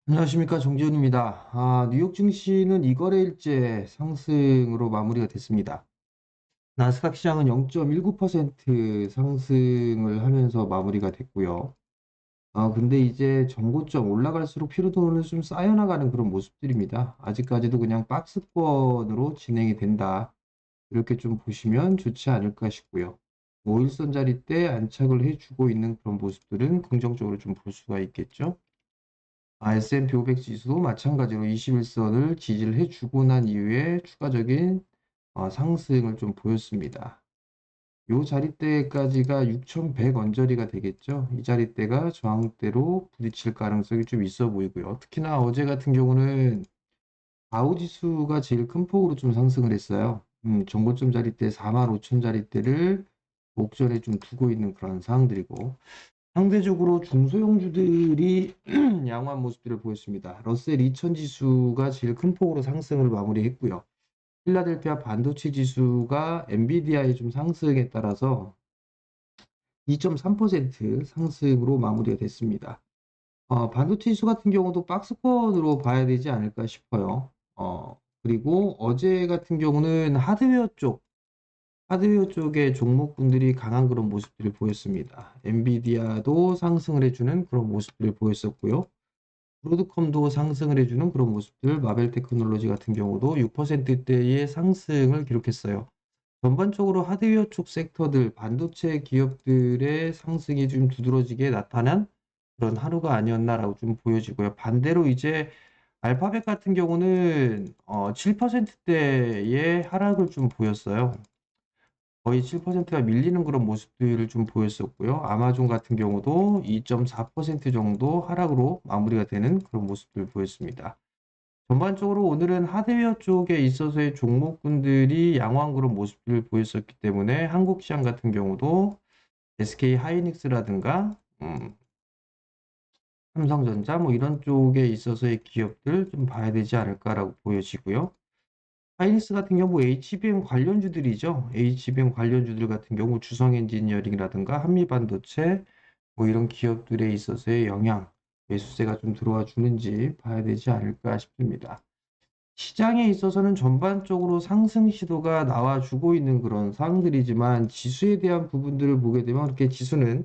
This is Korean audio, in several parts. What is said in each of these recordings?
안녕하십니까, 정지훈입니다. 뉴욕 증시는 이거래일째 상승으로 마무리가 됐습니다. 나스닥 시장은 0.19% 상승을 하면서 마무리가 됐고요. 근데 이제 전고점 올라갈수록 피로도는 좀 쌓여나가는 그런 모습들입니다. 아직까지도 그냥 박스권으로 진행이 된다. 이렇게 좀 보시면 좋지 않을까 싶고요. 5일선 자리대 안착을 해주고 있는 그런 모습들은 긍정적으로 좀 볼 수가 있겠죠. S&P 500 지수도 마찬가지로 21선을 지지를 해주고 난 이후에 추가적인 상승을 좀 보였습니다. 요 자리대까지가 6,100 언저리가 되겠죠. 이 자리대가 저항대로 부딪힐 가능성이 좀 있어 보이고요. 특히나 어제 같은 경우는 다우 지수가 제일 큰 폭으로 좀 상승을 했어요. 정고점 자리대 45,000 자리대를 목전에 좀 두고 있는 그런 상황들이고, 상대적으로 중소형주들이 양호한 모습들을 보였습니다. 러셀 2000 지수가 제일 큰 폭으로 상승을 마무리했고요. 필라델피아 반도체 지수가 엔비디아의 좀 상승에 따라서 2.3% 상승으로 마무리가 됐습니다. 반도체 지수 같은 경우도 박스권으로 봐야 되지 않을까 싶어요. 그리고 어제 같은 경우는 하드웨어 쪽의 종목군들이 강한 그런 모습들을 보였습니다. 엔비디아도 상승을 해주는 그런 모습들을 보였었고요. 브로드컴도 상승을 해주는 그런 모습들, 마벨 테크놀로지 같은 경우도 6%대의 상승을 기록했어요. 전반적으로 하드웨어 쪽 섹터들, 반도체 기업들의 상승이 좀 두드러지게 나타난 그런 하루가 아니었나라고 좀 보여지고요. 반대로 이제 알파벳 같은 경우는 7%대의 하락을 좀 보였어요. 거의 7%가 밀리는 그런 모습들을 좀 보였었고요. 아마존 같은 경우도 2.4% 정도 하락으로 마무리가 되는 그런 모습들을 보였습니다. 전반적으로 오늘은 하드웨어 쪽에 있어서의 종목군들이 양호한 그런 모습들을 보였었기 때문에 한국 시장 같은 경우도 SK 하이닉스라든가 삼성전자 뭐 이런 쪽에 있어서의 기업들 좀 봐야 되지 않을까라고 보여지고요. 하이닉스 같은 경우 HBM 관련주들이죠. HBM 관련주들 같은 경우 주성 엔지니어링이라든가 한미반도체 뭐 이런 기업들에 있어서의 영향, 매수세가 좀 들어와 주는지 봐야 되지 않을까 싶습니다. 시장에 있어서는 전반적으로 상승 시도가 나와주고 있는 그런 상황들이지만 지수에 대한 부분들을 보게 되면 그렇게 지수는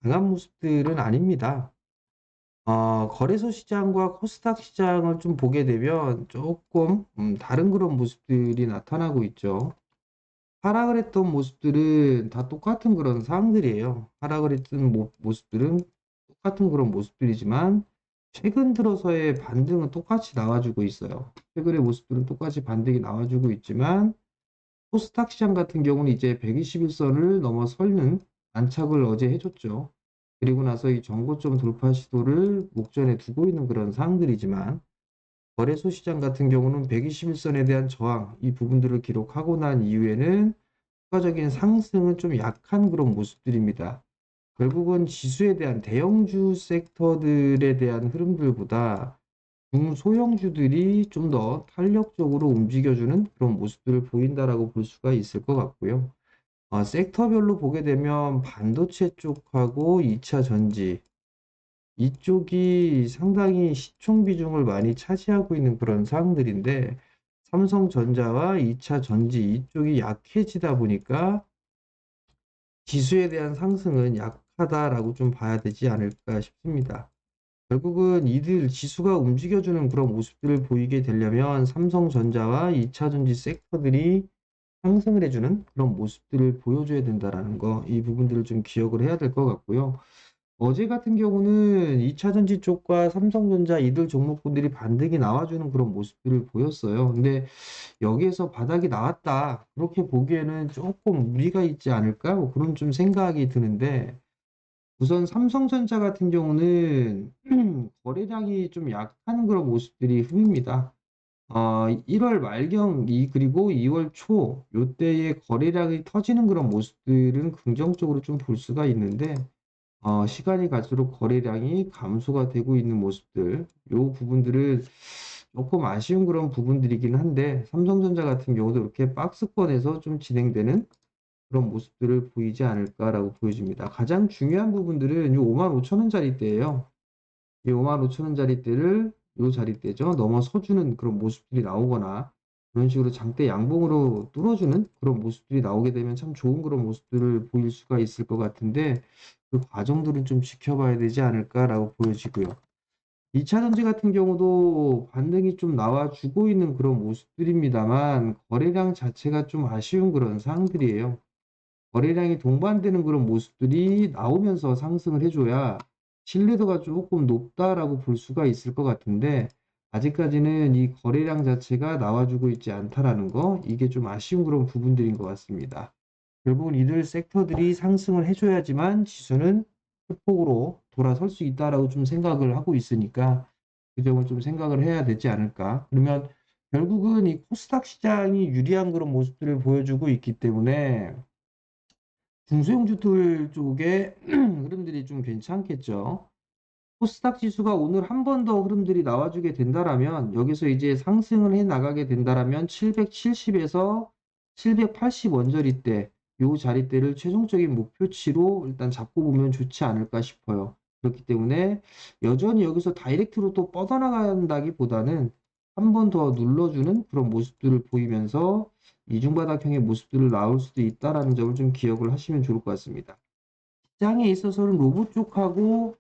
강한 모습들은 아닙니다. 거래소 시장과 코스닥 시장을 좀 보게 되면 조금 다른 그런 모습들이 나타나고 있죠. 하락을 했던 모습들은 다 똑같은 그런 상황들이에요. 하락을 했던 모습들은 똑같은 그런 모습들이지만 최근 들어서의 반등은 똑같이 나와주고 있어요. 최근의 모습들은 똑같이 반등이 나와주고 있지만 코스닥 시장 같은 경우는 이제 121선을 넘어서는 안착을 어제 해줬죠. 그리고 나서 이 전고점 돌파 시도를 목전에 두고 있는 그런 상황들이지만 거래소 시장 같은 경우는 121선에 대한 저항, 이 부분들을 기록하고 난 이후에는 추가적인 상승은 좀 약한 그런 모습들입니다. 결국은 지수에 대한 대형주 섹터들에 대한 흐름들보다 중소형주들이 좀 더 탄력적으로 움직여주는 그런 모습들을 보인다라고 볼 수가 있을 것 같고요. 섹터별로 보게 되면 반도체 쪽하고 2차 전지, 이쪽이 상당히 시총 비중을 많이 차지하고 있는 그런 상황들인데, 삼성전자와 2차 전지 이쪽이 약해지다 보니까 지수에 대한 상승은 약하다라고 좀 봐야 되지 않을까 싶습니다. 결국은 이들 지수가 움직여주는 그런 모습들을 보이게 되려면 삼성전자와 2차 전지 섹터들이 상승을 해주는 그런 모습들을 보여줘야 된다라는 거, 이 부분들을 좀 기억을 해야 될 것 같고요. 어제 같은 경우는 2차 전지 쪽과 삼성전자 이들 종목군들이 반등이 나와주는 그런 모습들을 보였어요. 근데 여기에서 바닥이 나왔다. 그렇게 보기에는 조금 무리가 있지 않을까? 뭐 그런 좀 생각이 드는데, 우선 삼성전자 같은 경우는 거래량이 좀 약한 그런 모습들이 흠입니다. 1월 말경 그리고 2월 초 요때에 거래량이 터지는 그런 모습들은 긍정적으로 좀 볼 수가 있는데 시간이 갈수록 거래량이 감소가 되고 있는 모습들, 요 부분들은 조금 아쉬운 그런 부분들이긴 한데 삼성전자 같은 경우도 이렇게 박스권에서 좀 진행되는 그런 모습들을 보이지 않을까라고 보여집니다. 가장 중요한 부분들은 요 55,000원짜리대예요. 이 55,000원짜리대를 요 자리대죠. 넘어서주는 그런 모습들이 나오거나 그런 식으로 장대 양봉으로 뚫어주는 그런 모습들이 나오게 되면 참 좋은 그런 모습들을 보일 수가 있을 것 같은데 그 과정들은 좀 지켜봐야 되지 않을까라고 보여지고요. 2차 전지 같은 경우도 반등이 좀 나와주고 있는 그런 모습들입니다만 거래량 자체가 좀 아쉬운 그런 상황들이에요. 거래량이 동반되는 그런 모습들이 나오면서 상승을 해줘야 신뢰도가 조금 높다라고 볼 수가 있을 것 같은데 아직까지는 이 거래량 자체가 나와주고 있지 않다라는 거 이게 좀 아쉬운 그런 부분들인 것 같습니다. 결국은 이들 섹터들이 상승을 해줘야지만 지수는 소폭으로 돌아설 수 있다라고 좀 생각을 하고 있으니까 그 점을 좀 생각을 해야 되지 않을까. 그러면 결국은 이 코스닥 시장이 유리한 그런 모습들을 보여주고 있기 때문에 중소형주들 쪽에 흐름들이 좀 괜찮겠죠. 코스닥 지수가 오늘 한 번 더 흐름들이 나와주게 된다라면 여기서 이제 상승을 해 나가게 된다라면 770에서 780 원저리대 요 자리대를 최종적인 목표치로 일단 잡고 보면 좋지 않을까 싶어요. 그렇기 때문에 여전히 여기서 다이렉트로 또 뻗어나간다기보다는 한 번 더 눌러주는 그런 모습들을 보이면서 이중바닥형의 모습들을 나올 수도 있다라는 점을 좀 기억을 하시면 좋을 것 같습니다. 시장에 있어서는 로봇 쪽하고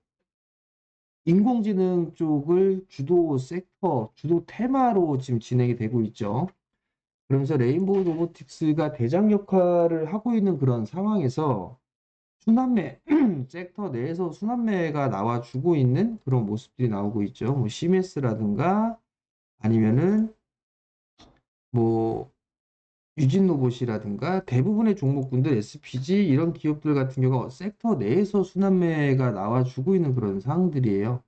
인공지능 쪽을 주도 섹터, 주도 테마로 지금 진행이 되고 있죠. 그러면서 레인보우 로보틱스가 대장 역할을 하고 있는 그런 상황에서 순환매, 섹터 내에서 순환매가 나와주고 있는 그런 모습들이 나오고 있죠. 뭐 시메스라든가 아니면은 뭐 유진로봇이라든가 대부분의 종목군들 SPG 이런 기업들 같은 경우 섹터 내에서 순환매가 나와주고 있는 그런 상황들이에요.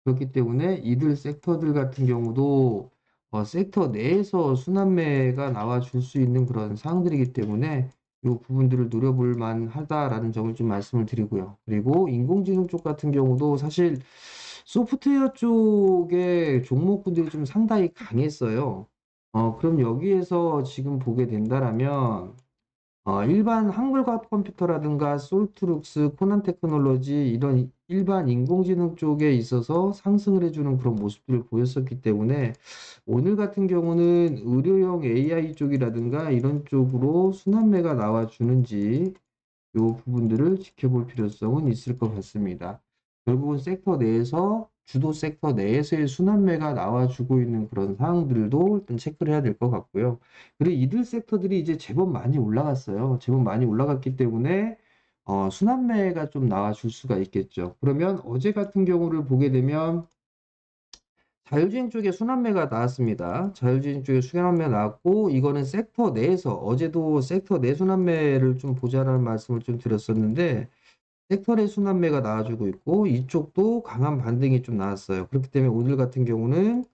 그렇기 때문에 이들 섹터들 같은 경우도 섹터 내에서 순환매가 나와줄 수 있는 그런 상황들이기 때문에 이 부분들을 노려볼 만하다라는 점을 좀 말씀을 드리고요. 그리고 인공지능 쪽 같은 경우도 사실 소프트웨어 쪽의 종목군들이 좀 상당히 강했어요. 그럼 여기에서 지금 보게 된다라면 일반 한글과학 컴퓨터라든가 솔트룩스, 코난 테크놀로지 이런 일반 인공지능 쪽에 있어서 상승을 해주는 그런 모습들을 보였었기 때문에 오늘 같은 경우는 의료용 AI 쪽이라든가 이런 쪽으로 순환매가 나와주는지 이 부분들을 지켜볼 필요성은 있을 것 같습니다. 결국은 섹터 내에서 주도 섹터 내에서의 순환매가 나와주고 있는 그런 상황들도 일단 체크를 해야 될 것 같고요. 그리고 이들 섹터들이 이제 제법 많이 올라갔어요. 제법 많이 올라갔기 때문에 순환매가 좀 나와줄 수가 있겠죠. 그러면 어제 같은 경우를 보게 되면 자율주행 쪽에 순환매가 나왔습니다. 자율주행 쪽에 순환매 나왔고 이거는 섹터 내에서 어제도 섹터 내 순환매를 좀 보자라는 말씀을 좀 드렸었는데 섹터 내 순환매가 나와주고 있고 이쪽도 강한 반등이 좀 나왔어요. 그렇기 때문에 오늘 같은 경우는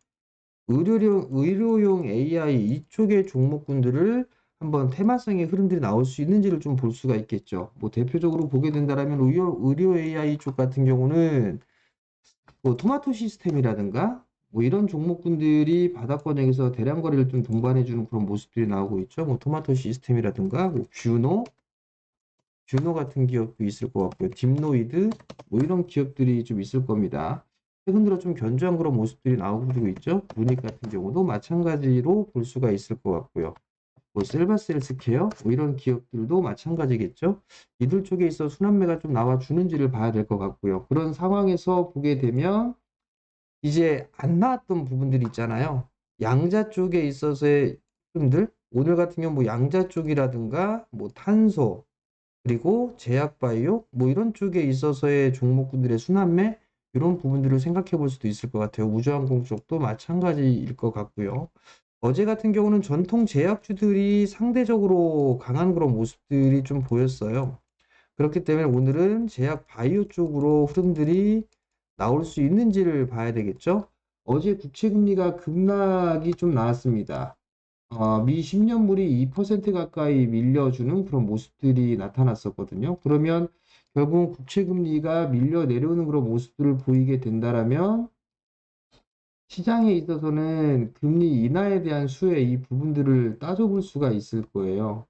의료용 AI 이쪽의 종목군들을 한번 테마성의 흐름들이 나올 수 있는지를 좀 볼 수가 있겠죠. 뭐 대표적으로 보게 된다라면 의료 AI 쪽 같은 경우는 뭐 토마토 시스템이라든가 뭐 이런 종목군들이 바닥권역에서 대량 거래를 좀 동반해주는 그런 모습들이 나오고 있죠. 뭐 토마토 시스템이라든가 뭐 뷰노 같은 기업도 있을 것 같고요. 딥노이드 뭐 이런 기업들이 좀 있을 겁니다. 최근 들어 좀 견조한 그런 모습들이 나오고 있죠. 루닉 같은 경우도 마찬가지로 볼 수가 있을 것 같고요. 뭐 셀바셀스케어 뭐 이런 기업들도 마찬가지겠죠. 이들 쪽에 있어 순환매가 좀 나와주는지를 봐야 될 것 같고요. 그런 상황에서 보게 되면 이제 안 나왔던 부분들이 있잖아요. 양자 쪽에 있어서의 흐름들 오늘 같은 경우 뭐 양자 쪽이라든가 뭐 탄소 그리고 제약바이오 뭐 이런 쪽에 있어서의 종목군들의 순환매 이런 부분들을 생각해 볼 수도 있을 것 같아요. 우주항공 쪽도 마찬가지일 것 같고요. 어제 같은 경우는 전통 제약주들이 상대적으로 강한 그런 모습들이 좀 보였어요. 그렇기 때문에 오늘은 제약 바이오 쪽으로 흐름들이 나올 수 있는지를 봐야 되겠죠. 어제 국채금리가 급락이 좀 나왔습니다. 미 10년물이 2% 가까이 밀려주는 그런 모습들이 나타났었거든요. 그러면 결국 국채금리가 밀려 내려오는 그런 모습들을 보이게 된다라면 시장에 있어서는 금리 인하에 대한 수혜 이 부분들을 따져볼 수가 있을 거예요.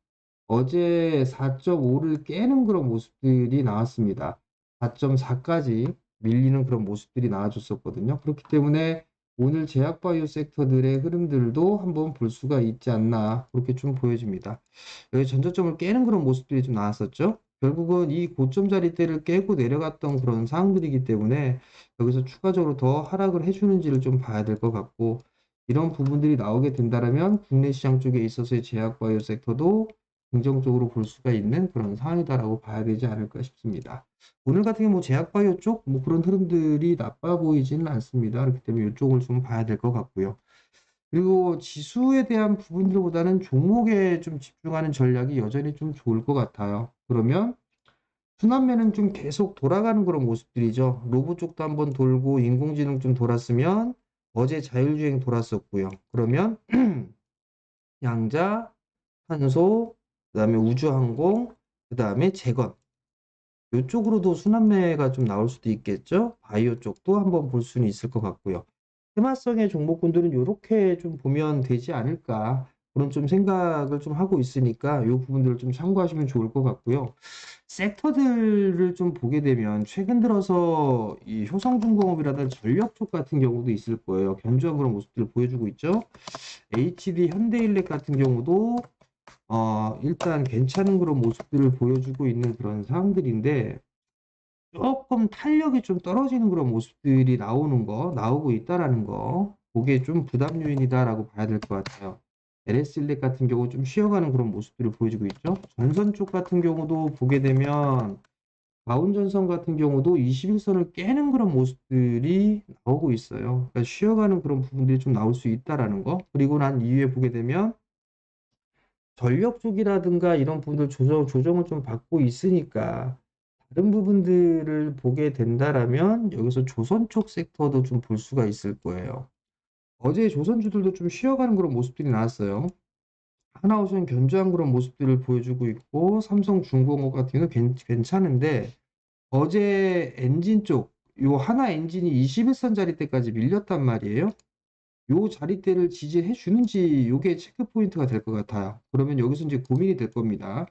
어제 4.5를 깨는 그런 모습들이 나왔습니다. 4.4까지 밀리는 그런 모습들이 나와줬었거든요. 그렇기 때문에 오늘 제약바이오 섹터들의 흐름들도 한번 볼 수가 있지 않나 그렇게 좀 보여집니다. 여기 전저점을 깨는 그런 모습들이 좀 나왔었죠. 결국은 이 고점 자리대를 깨고 내려갔던 그런 상황들이기 때문에 여기서 추가적으로 더 하락을 해주는지를 좀 봐야 될 것 같고, 이런 부분들이 나오게 된다면 국내 시장 쪽에 있어서의 제약바이오 섹터도 긍정적으로 볼 수가 있는 그런 상황이다라고 봐야 되지 않을까 싶습니다. 오늘 같은 경우 뭐 제약바이오 쪽 뭐 그런 흐름들이 나빠 보이지는 않습니다. 그렇기 때문에 이쪽을 좀 봐야 될 것 같고요. 그리고 지수에 대한 부분들보다는 종목에 좀 집중하는 전략이 여전히 좀 좋을 것 같아요. 그러면 순환매는 좀 계속 돌아가는 그런 모습들이죠. 로봇 쪽도 한번 돌고 인공지능 좀 돌았으면 어제 자율주행 돌았었고요. 그러면 양자, 탄소, 그다음에 우주항공, 그다음에 재건, 이쪽으로도 순환매가 좀 나올 수도 있겠죠. 바이오 쪽도 한번 볼 수는 있을 것 같고요. 테마성의 종목군들은 요렇게 좀 보면 되지 않을까, 그런 좀 생각을 좀 하고 있으니까 요 부분들을 좀 참고하시면 좋을 것 같고요. 섹터들을 좀 보게 되면 최근 들어서 이 효성중공업이라든지 전력 쪽 같은 경우도 있을 거예요. 견조한 그런 모습들을 보여주고 있죠. HD 현대일렉 같은 경우도 일단 괜찮은 그런 모습들을 보여주고 있는 그런 상황들인데, 조금 탄력이 좀 떨어지는 그런 모습들이 나오고 있다라는 거, 그게 좀 부담 요인이다라고 봐야 될 것 같아요. LS일렉 같은 경우 좀 쉬어가는 그런 모습들을 보여주고 있죠. 전선 쪽 같은 경우도 보게 되면 바운전선 같은 경우도 21선을 깨는 그런 모습들이 나오고 있어요. 그러니까 쉬어가는 그런 부분들이 좀 나올 수 있다라는 거. 그리고 난 이후에 보게 되면 전력 쪽이라든가 이런 부분들 조정을 좀 받고 있으니까 다른 부분들을 보게 된다라면 여기서 조선 쪽 섹터도 좀 볼 수가 있을 거예요. 어제 조선주들도 좀 쉬어가는 그런 모습들이 나왔어요. 하나오션 견조한 그런 모습들을 보여주고 있고, 삼성중공업 같은 경우는 괜찮은데, 어제 엔진 쪽, 요 하나 엔진이 21선 자리대까지 밀렸단 말이에요. 요 자리대를 지지해 주는지 요게 체크 포인트가 될 것 같아요. 그러면 여기서 이제 고민이 될 겁니다.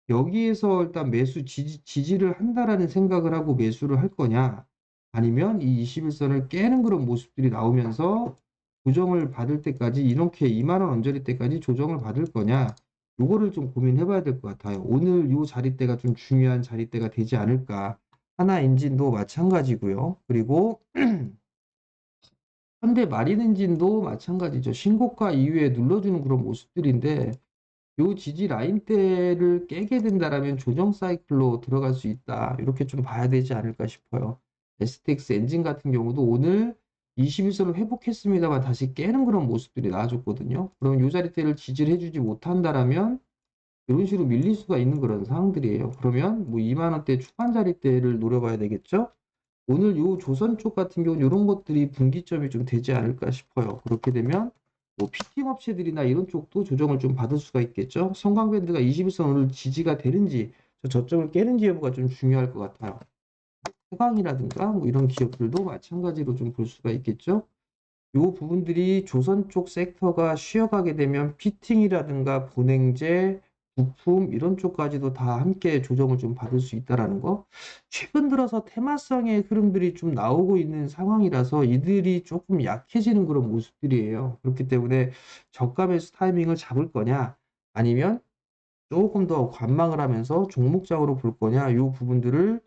여기에서 일단 매수 지지를 한다라는 생각을 하고 매수를 할 거냐, 아니면 이 21선을 깨는 그런 모습들이 나오면서 조정을 받을 때까지 이렇게 2만 원 언저리 때까지 조정을 받을 거냐, 요거를 좀 고민해 봐야 될 것 같아요. 오늘 요 자리대가 좀 중요한 자리대가 되지 않을까. 하나 엔진도 마찬가지고요. 그리고 현대 마린 엔진도 마찬가지죠. 신고가 이후에 눌러주는 그런 모습들인데, 요 지지 라인대를 깨게 된다라면 조정 사이클로 들어갈 수 있다, 이렇게 좀 봐야 되지 않을까 싶어요. STX 엔진 같은 경우도 오늘 21선을 회복했습니다만 다시 깨는 그런 모습들이 나와줬거든요. 그럼 요 자리대를 지지를 해주지 못한다라면 이런 식으로 밀릴 수가 있는 그런 상황들이에요. 그러면 뭐 2만 원대 초반 자리대를 노려봐야 되겠죠. 오늘 요 조선 쪽 같은 경우는 이런 것들이 분기점이 좀 되지 않을까 싶어요. 그렇게 되면 뭐 피팅 업체들이나 이런 쪽도 조정을 좀 받을 수가 있겠죠. 성광밴드가 21선 오늘 지지가 되는지 저점을 깨는지 여부가 좀 중요할 것 같아요. 해광이라든가 뭐 이런 기업들도 마찬가지로 좀 볼 수가 있겠죠. 요 부분들이 조선 쪽 섹터가 쉬어가게 되면 피팅이라든가 분행제, 부품 이런 쪽까지도 다 함께 조정을 좀 받을 수 있다라는 거. 최근 들어서 테마성의 흐름들이 좀 나오고 있는 상황이라서 이들이 조금 약해지는 그런 모습들이에요. 그렇기 때문에 저가 매수 타이밍을 잡을 거냐, 아니면 조금 더 관망을 하면서 종목장으로 볼 거냐, 요 부분들을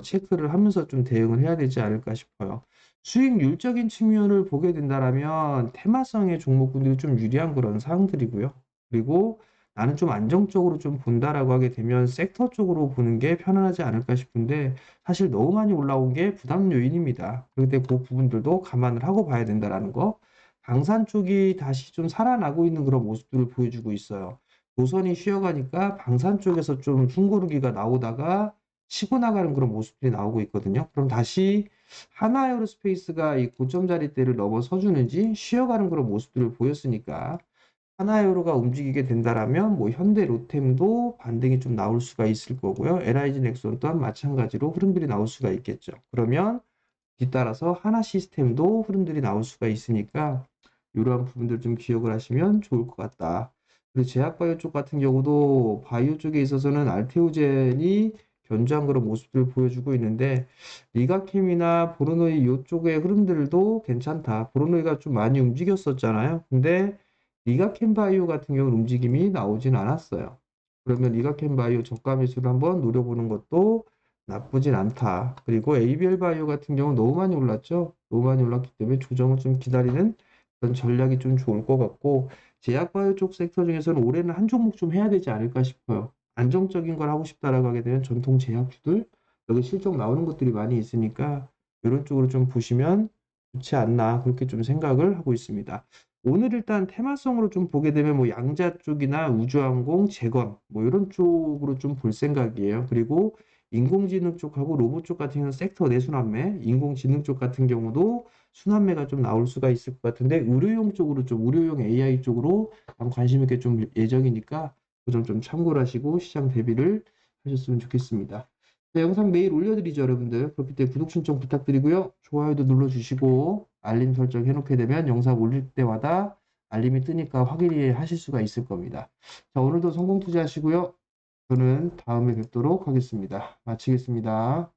체크를 하면서 좀 대응을 해야 되지 않을까 싶어요. 수익률적인 측면을 보게 된다라면 테마성의 종목군들이 좀 유리한 그런 상황들이고요. 그리고 나는 좀 안정적으로 좀 본다라고 하게 되면 섹터 쪽으로 보는 게 편안하지 않을까 싶은데, 사실 너무 많이 올라온 게 부담 요인입니다. 그렇기 때문에 그 부분들도 감안을 하고 봐야 된다라는 거. 방산 쪽이 다시 좀 살아나고 있는 그런 모습들을 보여주고 있어요. 노선이 쉬어가니까 방산 쪽에서 좀 숨고르기가 나오다가 치고 나가는 그런 모습들이 나오고 있거든요. 그럼 다시 하나에어로스페이스가 이 고점 자리대를 넘어서 주는지 쉬어가는 그런 모습들을 보였으니까, 하나에어로가 움직이게 된다라면 뭐 현대 로템도 반등이 좀 나올 수가 있을 거고요. LIG 넥슨 또한 마찬가지로 흐름들이 나올 수가 있겠죠. 그러면 뒤따라서 하나 시스템도 흐름들이 나올 수가 있으니까 이러한 부분들 좀 기억을 하시면 좋을 것 같다. 그리고 제약바이오 쪽 같은 경우도 바이오 쪽에 있어서는 알테오젠이 견조한 그런 모습들을 보여주고 있는데 리가캠이나 보로노이 요쪽의 흐름들도 괜찮다. 보로노이가 좀 많이 움직였었잖아요. 근데 리가캠 바이오 같은 경우는 움직임이 나오진 않았어요. 그러면 리가캠 바이오 저가 매수를 한번 노려보는 것도 나쁘진 않다. 그리고 ABL 바이오 같은 경우는 너무 많이 올랐죠. 너무 많이 올랐기 때문에 조정을 좀 기다리는 그런 전략이 좀 좋을 것 같고 제약바이오 쪽 섹터 중에서는 올해는 한 종목 좀 해야 되지 않을까 싶어요. 안정적인 걸 하고 싶다라고 하게 되면 전통 제약주들 여기 실적 나오는 것들이 많이 있으니까 이런 쪽으로 좀 보시면 좋지 않나 그렇게 좀 생각을 하고 있습니다. 오늘 일단 테마성으로 좀 보게 되면 뭐 양자 쪽이나 우주항공, 재건 뭐 이런 쪽으로 좀 볼 생각이에요. 그리고 인공지능 쪽하고 로봇 쪽 같은 경우는 섹터 내순환매, 인공지능 쪽 같은 경우도 순환매가 좀 나올 수가 있을 것 같은데 의료용 쪽으로 좀 의료용 AI 쪽으로 관심 있게 좀 예정이니까 그 점 좀 참고를 하시고 시장 대비를 하셨으면 좋겠습니다. 네, 영상 매일 올려드리죠, 여러분들. 그렇기 때문에 구독 신청 부탁드리고요. 좋아요도 눌러주시고 알림 설정 해놓게 되면 영상 올릴 때마다 알림이 뜨니까 확인이 하실 수가 있을 겁니다. 자, 오늘도 성공 투자하시고요. 저는 다음에 뵙도록 하겠습니다. 마치겠습니다.